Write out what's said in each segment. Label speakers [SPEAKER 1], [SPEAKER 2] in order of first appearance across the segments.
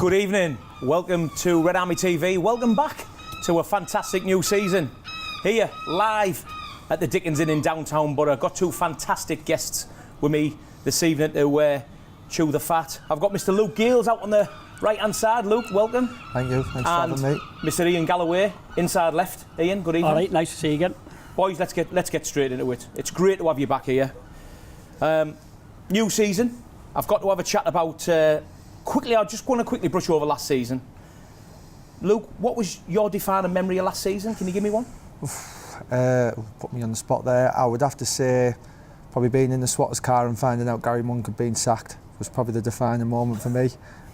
[SPEAKER 1] Good evening, welcome to RedArmy TV, welcome back to a fantastic new season. Here, live at the Dickens Inn in downtown Borough. Got two fantastic guests with me this evening to chew the fat. I've got Mr. Luke Gales out on the right-hand side. Luke, welcome.
[SPEAKER 2] Thank you, thanks for having me.
[SPEAKER 1] Mr. Ian Galloway, inside left. Ian, good evening.
[SPEAKER 3] All right, nice to see you again.
[SPEAKER 1] Boys, let's get straight into it. It's great to have you back here. New season. I've got to have a chat about... quickly, I just want to quickly brush over last season. Luke, what was your defining memory of last season? Can you give me one?
[SPEAKER 2] Put me on the spot there. I would have to say probably being in the Swatters car and finding out Gary Monk had been sacked was probably the defining moment for me.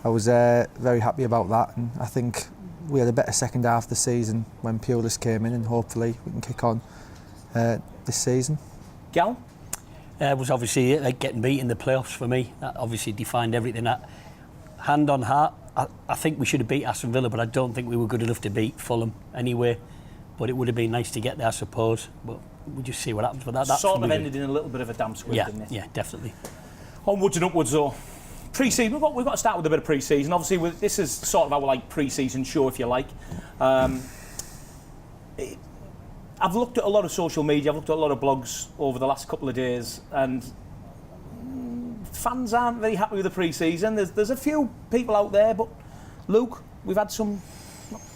[SPEAKER 2] I was very happy about that, and I think we had a better second half of the season when Pulis came in, and hopefully we can kick on this season.
[SPEAKER 1] Gal?
[SPEAKER 3] It was obviously like getting beat in the playoffs for me. That obviously defined everything. That hand on heart, I think we should have beat Aston Villa, but I don't think we were good enough to beat Fulham anyway. But it would have been nice to get there, I suppose. But we'll just see what happens. But that
[SPEAKER 1] sort of ended in a little bit of a damp squib, didn't it?
[SPEAKER 3] Yeah, definitely.
[SPEAKER 1] Onwards and upwards, though. Pre-season, we've got to start with a bit of pre-season. Obviously, this is sort of our pre-season show, if you like. I've looked at a lot of social media, I've looked at a lot of blogs over the last couple of days, and fans aren't very happy with the pre-season. There's a few people out there, but Luke, we've had some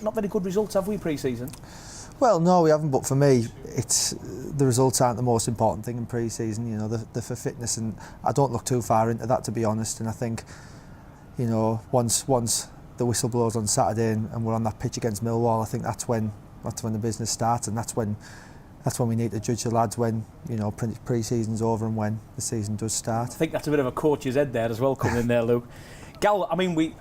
[SPEAKER 1] not very good results, have we, pre-season?
[SPEAKER 2] Well, no, we haven't, but for me, it's the results aren't the most important thing in pre-season. You know, they're for fitness, and I don't look too far into that, to be honest. And I think, you know, once the whistle blows on Saturday and we're on that pitch against Millwall, I think that's when the business starts, and that's when we need to judge the lads, when, you know, pre-season's over and when the season does start.
[SPEAKER 1] I think that's a bit of a coach's head there as well, coming in there, Luke. Gal, I mean,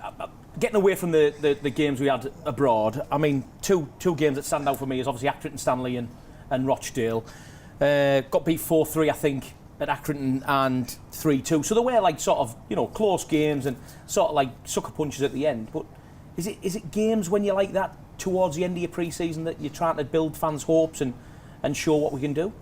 [SPEAKER 1] getting away from the games we had abroad, I mean, two games that stand out for me is obviously Accrington Stanley and Rochdale. Got beat 4-3, I think, at Accrington, and 3-2. So they were like sort of, you know, close games and sort of like sucker punches at the end. But is it games when you're like that towards the end of your pre-season that you're trying to build fans' hopes and show what we can do?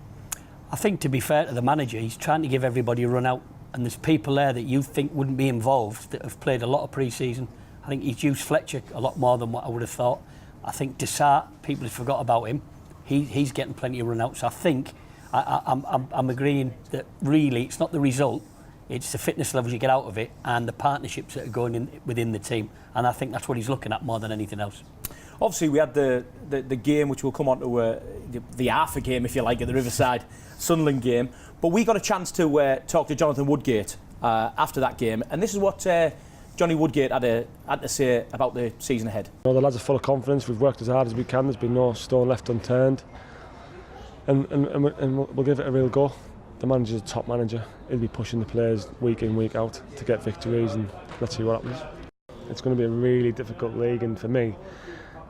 [SPEAKER 3] I think, to be fair to the manager, he's trying to give everybody a run out, and there's people there that you think wouldn't be involved that have played a lot of pre-season. I think he's used Fletcher a lot more than what I would have thought. I think Dessart, people have forgot about him. He's getting plenty of run outs. I think I'm agreeing that really it's not the result, it's the fitness levels you get out of it and the partnerships that are going in within the team, and I think that's what he's looking at more than anything else.
[SPEAKER 1] Obviously, we had the game, which we'll come on to, the Arthur game, if you like, at the Riverside Sunderland game. But we got a chance to talk to Jonathan Woodgate after that game, and this is what Johnny Woodgate had to say about the season ahead.
[SPEAKER 4] You know, the lads are full of confidence. We've worked as hard as we can. There's been no stone left unturned, and we'll give it a real go. The manager's a top manager. He'll be pushing the players week in, week out to get victories, and let's see what happens. It's going to be a really difficult league, and for me,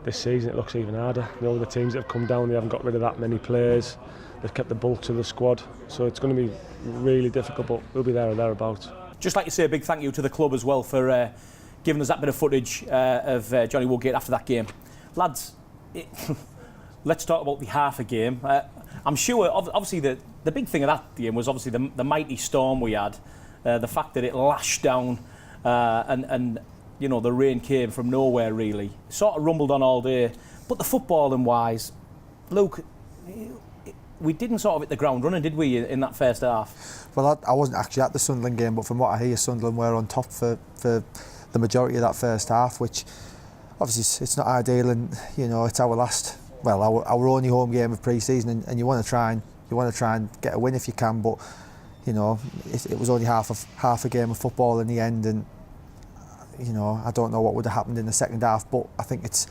[SPEAKER 4] this season it looks even harder. You know, the teams that have come down, they haven't got rid of that many players. They've kept the bulk of the squad, so it's going to be really difficult, but we'll be there or thereabouts. Just
[SPEAKER 1] like to say a big thank you to the club as well for giving us that bit of footage of Johnny Woodgate after that game. Lads, let's talk about the half a game. I'm sure, obviously, the big thing of that game was obviously the mighty storm we had, the fact that it lashed down and you know, the rain came from nowhere, really. It sort of rumbled on all day. But the footballing wise, Luke, we didn't sort of hit the ground running, did we, in that first half?
[SPEAKER 2] Well, I wasn't actually at the Sunderland game, but from what I hear, Sunderland were on top for the majority of that first half, which obviously it's not ideal, and you know, it's our only home game of pre-season, and you want to try and get a win if you can, but you know, it was only half a game of football in the end, and you know, I don't know what would have happened in the second half, but I think it's,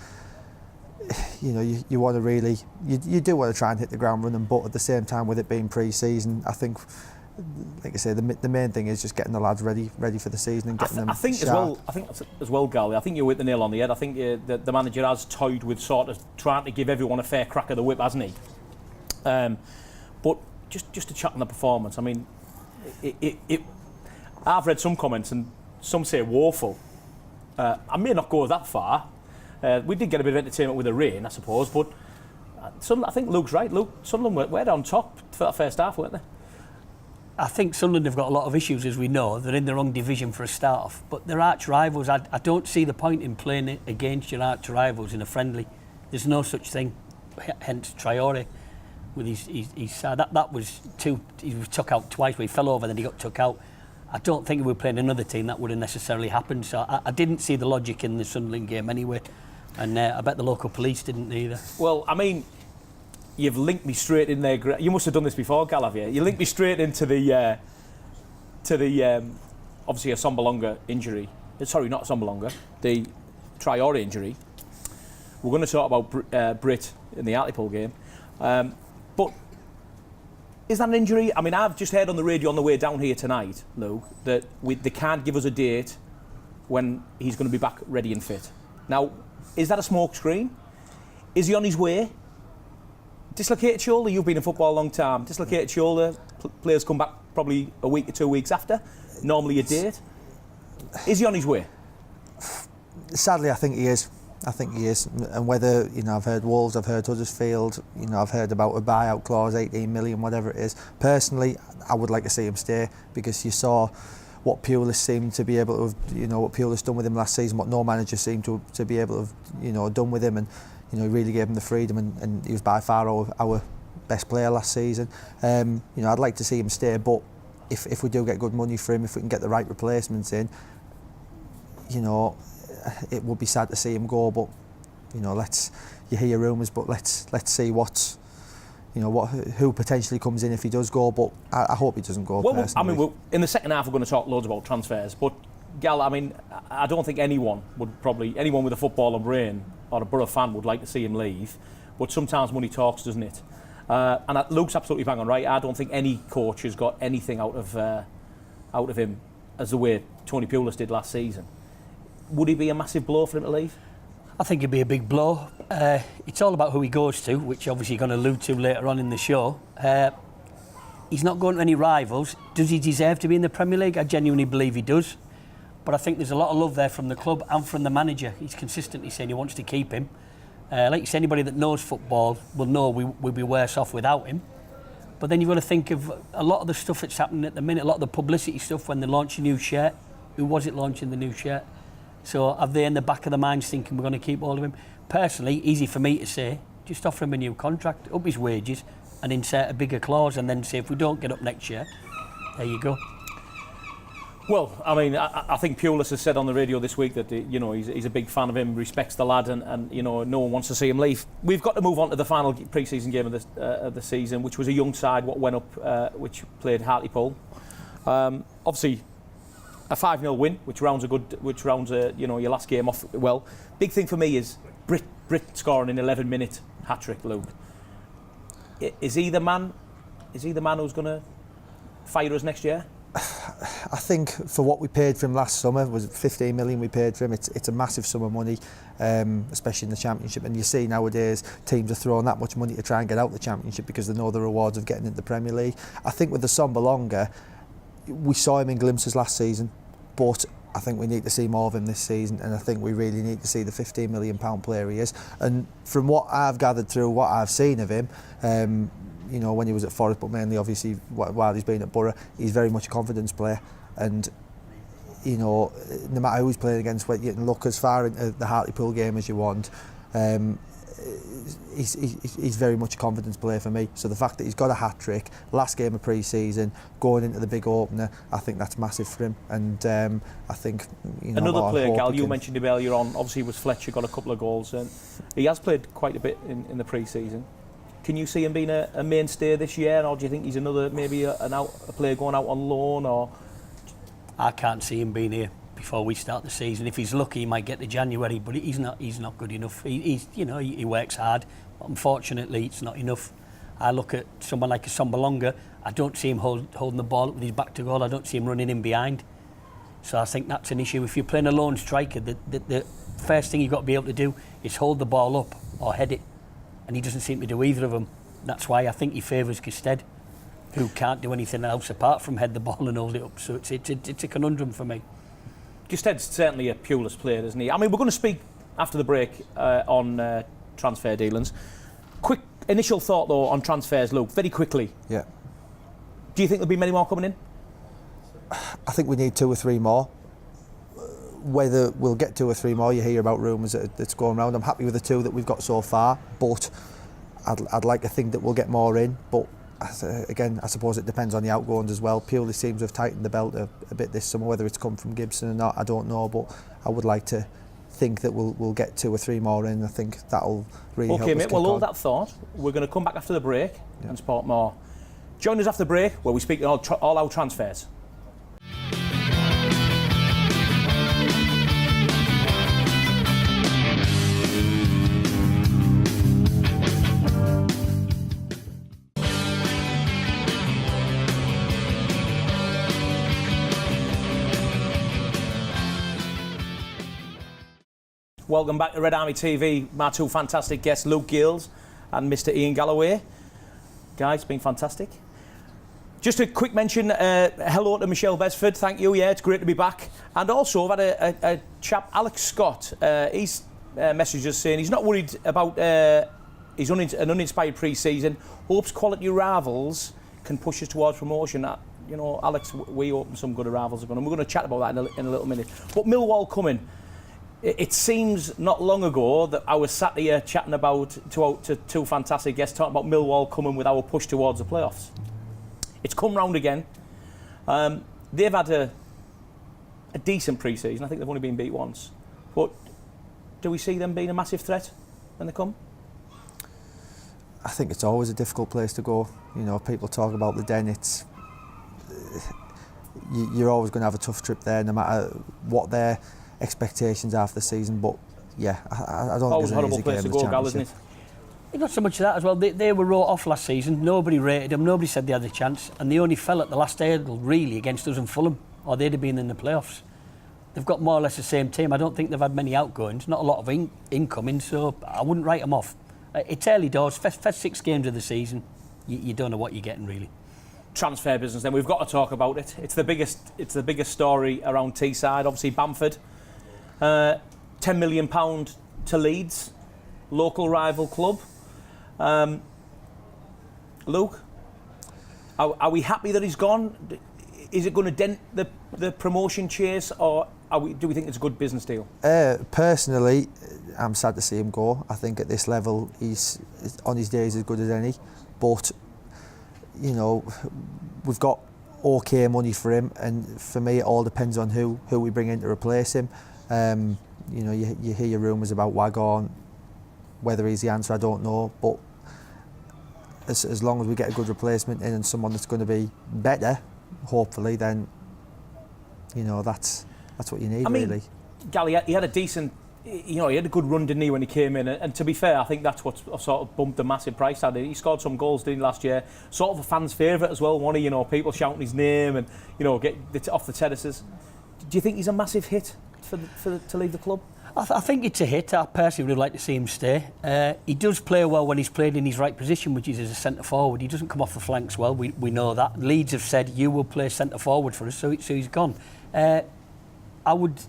[SPEAKER 2] you know, you want to really, you do want to try and hit the ground running, but at the same time, with it being pre-season, I think, like I say, the main thing is just getting the lads ready for the season and getting them sharp.
[SPEAKER 1] I think as well, Gally, I think you hit the nail on the head. I think the manager has toyed with sort of trying to give everyone a fair crack of the whip, hasn't he? But just to chat on the performance, I mean, I've read some comments and some say woeful. I may not go that far. We did get a bit of entertainment with the rain, I suppose, but I think Luke's right. Sunderland were on top for that first half, weren't they?
[SPEAKER 3] I think Sunderland have got a lot of issues, as we know. They're in the wrong division for a start off, but they're arch rivals. I don't see the point in playing against your arch rivals in a friendly. There's no such thing. Hence Traore with his side. That was two. He was took out twice. Where he fell over, then he got took out. I don't think if we were playing another team that would have necessarily happened. So I didn't see the logic in the Sunderland game anyway, and I bet the local police didn't either.
[SPEAKER 1] Well, I mean, you've linked me straight in there. You must have done this before, Gal, have you? You linked me straight into the obviously a Sombalonga injury. Sorry, not Sombalonga. The Traore injury. We're going to talk about Brit in the Hartlepool game, but is that an injury? I mean, I've just heard on the radio on the way down here tonight, Luke, that they can't give us a date when he's going to be back ready and fit. Now, is that a smoke screen? Is he on his way? Dislocated shoulder, you've been in football a long time. Dislocated shoulder, players come back probably a week or 2 weeks after, normally a date. Is he on his way?
[SPEAKER 2] Sadly, I think he is. And whether, I've heard Wolves, I've heard Huddersfield, I've heard about a buyout clause, 18 million, whatever it is. Personally, I would like to see him stay, because you saw what Pulis seemed to be able to, what Pulis done with him last season, what no manager seemed to be able to, done with him, and, really gave him the freedom, and he was by far our best player last season. I'd like to see him stay, but if we do get good money for him, if we can get the right replacements in, it would be sad to see him go, but you hear rumours, but let's see who potentially comes in if he does go, but I hope he doesn't go.
[SPEAKER 1] Well, I mean, in the second half we're going to talk loads about transfers, but Gal, I mean, I don't think anyone with a footballer brain or a Borough fan would like to see him leave, but sometimes money talks, doesn't it? And Luke's absolutely bang on right. I don't think any coach has got anything out of him as the way Tony Pulis did last season. Would it be a massive blow for him to leave?
[SPEAKER 3] I think it'd be a big blow. It's all about who he goes to, which obviously you're going to allude to later on in the show. He's not going to any rivals. Does he deserve to be in the Premier League? I genuinely believe he does. But I think there's a lot of love there from the club and from the manager. He's consistently saying he wants to keep him. Like you say, anybody that knows football will know we'll be worse off without him. But then you've got to think of a lot of the stuff that's happening at the minute, a lot of the publicity stuff when they launch a new shirt. Who was it launching the new shirt? So have they in the back of the minds thinking we're going to keep hold of him? Personally, easy for me to say, just offer him a new contract, up his wages, and insert a bigger clause, and then say if we don't get up next year, there you go.
[SPEAKER 1] Well, I mean, I think Pulis has said on the radio this week that he's a big fan of him, respects the lad, and no one wants to see him leave. We've got to move on to the final pre-season game of the season, which was a young side what went up, which played Hartlepool. Obviously, a 5-0 win, which rounds your last game off well. Big thing for me is Brit scoring an 11-minute hat-trick, Luke. Is he the man who's going to fire us next year?
[SPEAKER 2] I think for what we paid for him last summer, was 15 million we paid for him, it's a massive sum of money, especially in the Championship, and you see nowadays teams are throwing that much money to try and get out the Championship because they know the rewards of getting into the Premier League. I think with the Sombalonga, we saw him in glimpses last season, but I think we need to see more of him this season, and I think we really need to see the £15 million player he is. And from what I've gathered through what I've seen of him, when he was at Forest, but mainly obviously while he's been at Borough, he's very much a confidence player, and no matter who he's playing against, you can look as far into the Hartlepool game as you want. He's very much a confidence player for me. So the fact that he's got a hat-trick, last game of pre-season, going into the big opener, I think that's massive for him. And I think
[SPEAKER 1] another player, Gal, you mentioned him earlier on. Obviously, was Fletcher, got a couple of goals, and he has played quite a bit in the pre-season. Can you see him being a mainstay this year, or do you think he's another maybe a player going out on loan? Or
[SPEAKER 3] I can't see him being here before we start the season. If he's lucky, he might get to January, but he's not good enough. He works hard, but unfortunately it's not enough. I look at someone like a Sombalonga, I don't see him holding the ball up with his back to goal, I don't see him running in behind. So I think that's an issue. If you're playing a lone striker, the first thing you've got to be able to do is hold the ball up or head it, and he doesn't seem to do either of them. That's why I think he favours Gusted, who can't do anything else apart from head the ball and hold it up. So it's a conundrum for me.
[SPEAKER 1] Gusted's certainly a Pulis player, isn't he? I mean, we're going to speak after the break on transfer dealings. Quick initial thought, though, on transfers, Luke, very quickly.
[SPEAKER 2] Yeah.
[SPEAKER 1] Do you think there'll be many more coming in?
[SPEAKER 2] I think we need 2 or 3 more. Whether we'll get 2 or 3 more, you hear about rumours that's going around. I'm happy with the 2 that we've got so far, but I'd like to think that we'll get more in. But again, I suppose it depends on the outgoings as well. Purely seems to have tightened the belt a bit this summer. Whether it's come from Gibson or not, I don't know. But I would like to think that we'll get 2 or 3 more in. I think that'll really help us.
[SPEAKER 1] Okay, mate. Well, hold that thought. We're going to come back after the break and sport more. Join us after the break where we speak all our transfers. Welcome back to RedArmy TV. My 2 fantastic guests, Luke Gills and Mr. Ian Galloway. Guys, it's been fantastic. Just a quick mention, hello to Michelle Besford, thank you, yeah, it's great to be back. And also, I've had a chap, Alex Scott, he's messaged us saying he's not worried about an uninspired pre-season, hopes quality rivals can push us towards promotion. You know, Alex, we hope some good rivals are going, and we're going to chat about that in a little minute. But Millwall coming. It seems not long ago that I was sat here chatting about to 2 fantastic guests talking about Millwall coming with our push towards the playoffs. It's come round again. They've had a decent pre-season. I think they've only been beat once. But do we see them being a massive threat when they come?
[SPEAKER 2] I think it's always a difficult place to go. You know, people talk about the Den. You're always going to have a tough trip there, no matter what their expectations after the season. But yeah, I don't think there's an easy game in the Championship.
[SPEAKER 1] Isn't it?
[SPEAKER 3] Not so much of that as well. They were wrote off last season. Nobody rated them. Nobody said they had a chance, and they only fell at the last hurdle really against us and Fulham, or they'd have been in the playoffs. They've got more or less the same team. I don't think they've had many outgoings. Not a lot of incoming, so I wouldn't write them off. It's early doors. First 6 games of the season, you don't know what you're getting really.
[SPEAKER 1] Transfer business. Then we've got to talk about it. It's the biggest story around Teesside. Obviously, Bamford. £10 million to Leeds, local rival club. Luke, are we happy that he's gone? Is it going to dent the promotion chase, or do we think it's a good business deal?
[SPEAKER 2] Personally, I'm sad to see him go. I think at this level, he's on his day as good as any. But you know, we've got okay money for him, and for me, it all depends on who we bring in to replace him. You know, you hear your rumours about Wagon. Whether he's the answer, I don't know. But as long as we get a good replacement in and someone that's going to be better, hopefully, then you know that's what you need. I mean, really. Gally,
[SPEAKER 1] he had a decent. You know, he had a good run, didn't he, when he came in? And to be fair, I think that's what sort of bumped the massive price down. He scored some goals, didn't he, last year? Sort of a fan's favourite as well, wasn't he? You know, people shouting his name and you know get off the terraces. Do you think he's a massive hit to leave the club?
[SPEAKER 3] I think it's a hit. I personally would like to see him stay. He does play well when he's played in his right position, which is as a centre forward. He doesn't come off the flanks well. We know that. Leeds have said you will play centre forward for us, so he's gone. I was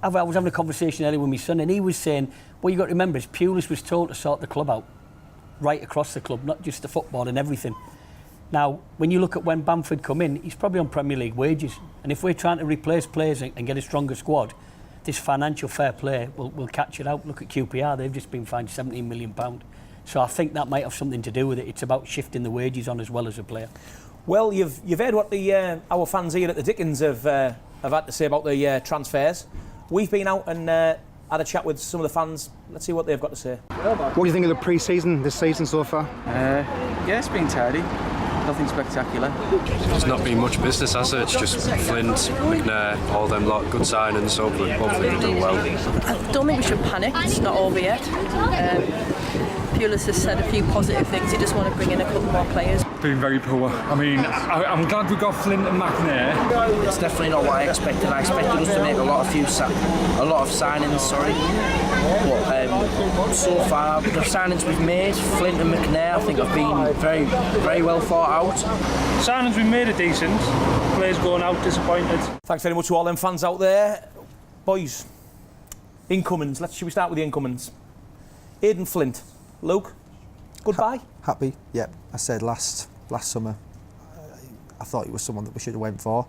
[SPEAKER 3] having a conversation earlier with my son, and he was saying, what you got to remember is Pulis was told to sort the club out, right across the club, not just the football and everything. Now, when you look at when Bamford come in, he's probably on Premier League wages, and if we're trying to replace players and get a stronger squad, this financial fair play will catch it out. Look at QPR, they've just been fined £17 million. So I think that might have something to do with it. It's about shifting the wages on as well as a player.
[SPEAKER 1] Well, you've heard what our fans here at the Dickens have had to say about the transfers. We've been out and had a chat with some of the fans. Let's see what they've got to say.
[SPEAKER 5] What do you think of the pre-season, this season so far?
[SPEAKER 6] Yeah, it's been tidy. Nothing spectacular.
[SPEAKER 7] There's not been much business, has it? It's just Flint, McNair, all them lot, good signings, hopefully they'll do well.
[SPEAKER 8] I don't think we should panic, it's not over yet. Pulis has said a few positive things, he just want to bring in a couple more players.
[SPEAKER 9] Been very poor. I mean, I'm glad we got Flint and McNair.
[SPEAKER 6] It's definitely not what I expected. I expected us to make a lot of signings, But so far, the signings we've made, Flint and McNair, I think have been very, very well thought out.
[SPEAKER 9] Signings we made are decent. Players going out disappointed.
[SPEAKER 1] Thanks very much to all them fans out there. Boys, incomings. Should we start with the incomings? Aidan Flint. Luke, goodbye.
[SPEAKER 2] Happy, yeah. I said last summer, I thought he was someone that we should have went for.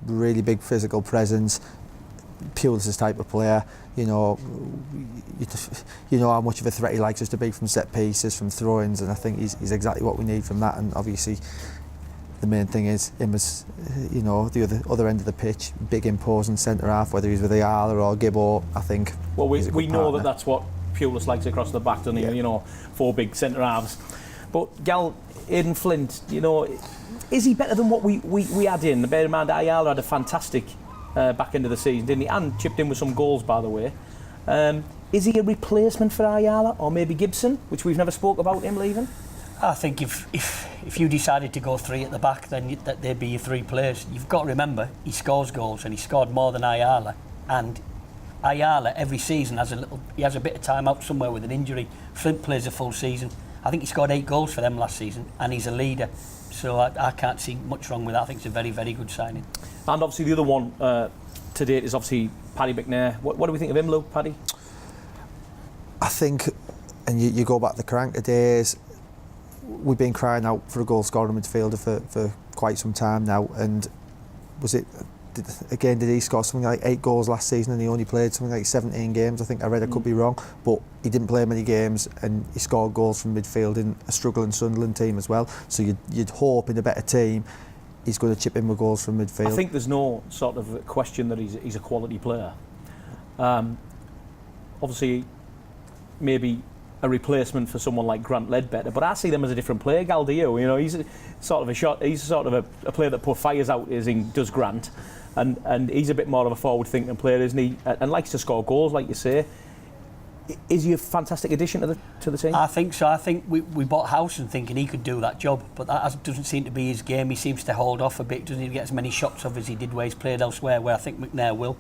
[SPEAKER 2] Really big physical presence, Pulis' type of player. You know how much of a threat he likes us to be from set pieces, from throw-ins, and I think he's exactly what we need from that. And obviously, the main thing is him as the other end of the pitch, big imposing centre half, whether he's with Ayala or Gibbo. I think.
[SPEAKER 1] Well, we know that that's what Pulis likes across the back, doesn't he? You know, 4 big centre halves. But Gal, Aidan Flint, is he better than what we had in? Bear in mind, Ayala had a fantastic back end of the season, didn't he? And chipped in with some goals, by the way. Is he a replacement for Ayala, or maybe Gibson, which we've never spoke about him leaving?
[SPEAKER 3] I think if you decided to go 3 at the back, then they'd be your 3 players. You've got to remember, he scores goals, and he scored more than Ayala. And Ayala every season has a bit of time out somewhere with an injury. Flint plays a full season. I think he scored 8 goals for them last season, and he's a leader. So I can't see much wrong with that. I think it's a very, very good signing. And
[SPEAKER 1] obviously the other one to date is obviously Paddy McNair. What do we think of him, Luke, Paddy?
[SPEAKER 2] I think, and you go back to the Karanka days, we've been crying out for a goal-scoring midfielder for quite some time now. And did he score something like 8 goals last season, and he only played something like 17 games? I think I read, I could be wrong, but he didn't play many games, and he scored goals from midfield in a struggling Sunderland team as well. So you'd hope in a better team he's going to chip in with goals from midfield. I
[SPEAKER 1] think there's no sort of question that he's a quality player. Obviously, maybe a replacement for someone like Grant Ledbetter, but I see them as a different player. Gal, do you? He's sort of a player that put fires out as he does Grant. And he's a bit more of a forward-thinking player, isn't he? And likes to score goals, like you say. Is he a fantastic addition to the team?
[SPEAKER 3] I think so. I think we bought Howson thinking he could do that job, but that doesn't seem to be his game. He seems to hold off a bit. Doesn't he get as many shots off as he did where he's played elsewhere, where I think McNair will.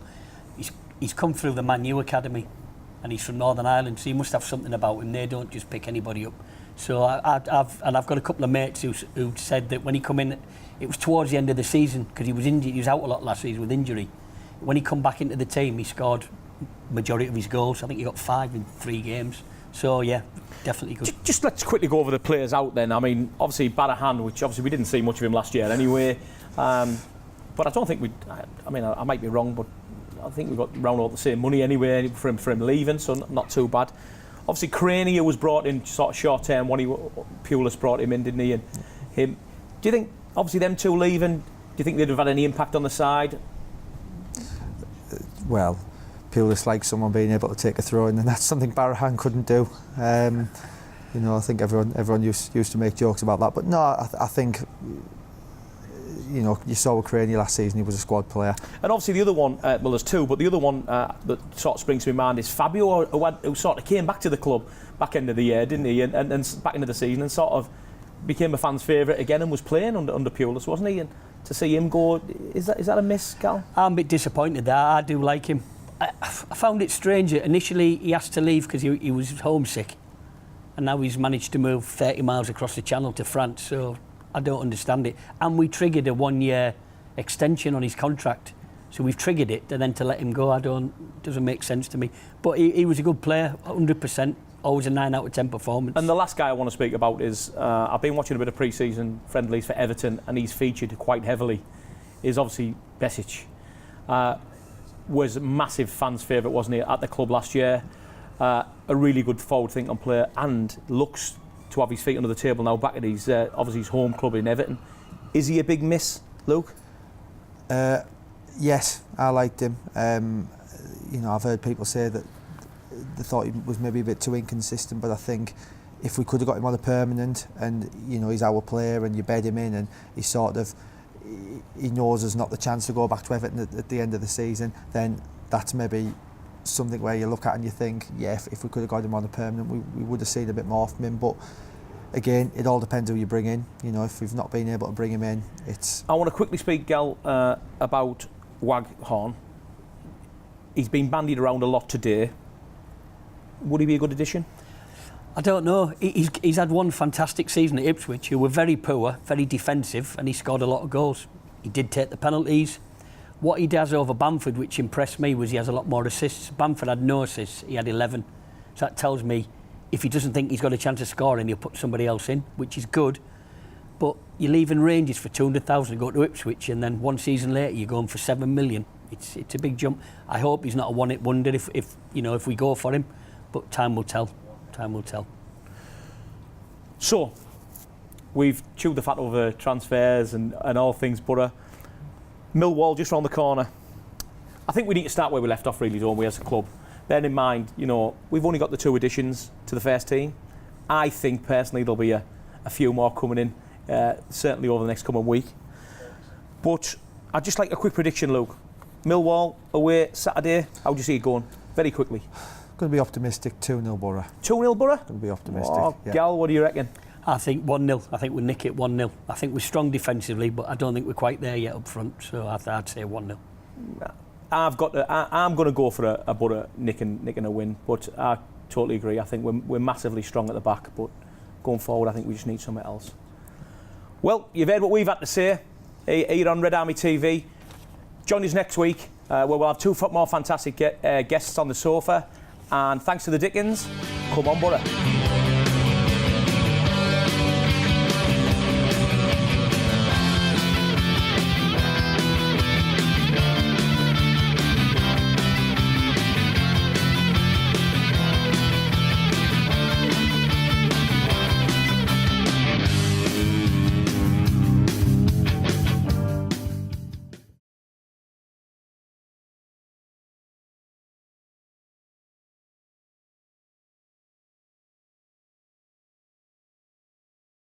[SPEAKER 3] He's come through the Man U academy, and he's from Northern Ireland, so he must have something about him. They don't just pick anybody up. So I've got a couple of mates who said that when he come in, it was towards the end of the season because he was injured. He was out a lot last season with injury. When he come back into the team, he scored majority of his goals. I think he got 5 in 3 games. So yeah, definitely good.
[SPEAKER 1] Just let's quickly go over the players out then. I mean, obviously Barahan, which obviously we didn't see much of him last year anyway. But I don't think I might be wrong, but I think we got round about the same money anyway for him leaving, so not too bad. Obviously Crania was brought in sort of short term when Pulis brought him in, didn't he? And him. Do you think, obviously them two leaving, do you think they'd have had any impact on the side?
[SPEAKER 2] Well, Pulis likes someone being able to take a throw in, and that's something Barahan couldn't do. I think everyone used to make jokes about that, but no, I think you saw with Crania last season, he was a squad player.
[SPEAKER 1] And obviously the other one, well there's 2, but the other one that sort of springs to my mind is Fabio, who sort of came back to the club back end of the year, didn't he? And back into the season and sort of became a fan's favourite again and was playing under Pulis, wasn't he? And to see him go, is that a miss, Gal?
[SPEAKER 3] I'm a bit disappointed there. I do like him. I found it strange. Initially he asked to leave because he was homesick, and now he's managed to move 30 miles across the channel to France, so I don't understand it. And we triggered a 1-year extension on his contract, so we've triggered it, and then to let him go, doesn't make sense to me. But he was a good player, 100%, always a 9 out of 10 performance.
[SPEAKER 1] And the last guy I want to speak about is, I've been watching a bit of pre-season friendlies for Everton, and he's featured quite heavily, is obviously Besic. Was a massive fans' favourite, wasn't he, at the club last year? A really good forward-thinking player, and looks to have his feet under the table now back at his obviously his home club in Everton. Is he a big miss, Luke?
[SPEAKER 2] Yes, I liked him. I've heard people say that they thought he was maybe a bit too inconsistent, but I think if we could have got him on a permanent, and he's our player, and you bed him in, and he knows there's not the chance to go back to Everton at the end of the season, then that's maybe something where you look at and you think, yeah, if we could have got him on a permanent, we would have seen a bit more from him. But again, it all depends who you bring in. If we've not been able to bring him in, it's...
[SPEAKER 1] I want to quickly speak, Gal, about Waghorn. He's been bandied around a lot today. Would he be a good addition?
[SPEAKER 3] I don't know. He's had one fantastic season at Ipswich, who were very poor, very defensive, and he scored a lot of goals. He did take the penalties. What he does over Bamford, which impressed me, was he has a lot more assists. Bamford had no assists, he had 11. So that tells me if he doesn't think he's got a chance of scoring, he'll put somebody else in, which is good. But you're leaving Rangers for 200,000 to go to Ipswich, and then 1 season later you're going for 7 million. It's a big jump. I hope he's not a one-hit wonder if we go for him. But time will tell. Time will tell.
[SPEAKER 1] So, we've chewed the fat over transfers and all things Borough. Millwall just round the corner. I think we need to start where we left off, really, don't we, as a club? Bearing in mind, we've only got the 2 additions to the first team. I think, personally, there'll be a few more coming in, certainly over the next coming week. But I'd just like a quick prediction, Luke. Millwall away Saturday. How do you see it going? Very quickly.
[SPEAKER 2] Going to be optimistic, 2-0 Borough.
[SPEAKER 1] 2-0 Borough?
[SPEAKER 2] Going to be optimistic. Yeah.
[SPEAKER 1] Gal, what do you reckon?
[SPEAKER 3] I think 1-0. I think we'll nick it 1-0. I think we're strong defensively, but I don't think we're quite there yet up front. So I'd say 1-0.
[SPEAKER 1] I'm going to go for a Borough nicking a win, but I totally agree. I think we're massively strong at the back, but going forward, I think we just need something else. Well, you've heard what we've had to say here on Red Army TV. Join us next week, where we'll have 2 more fantastic guests on the sofa. And thanks to the Dickens, come on Borough.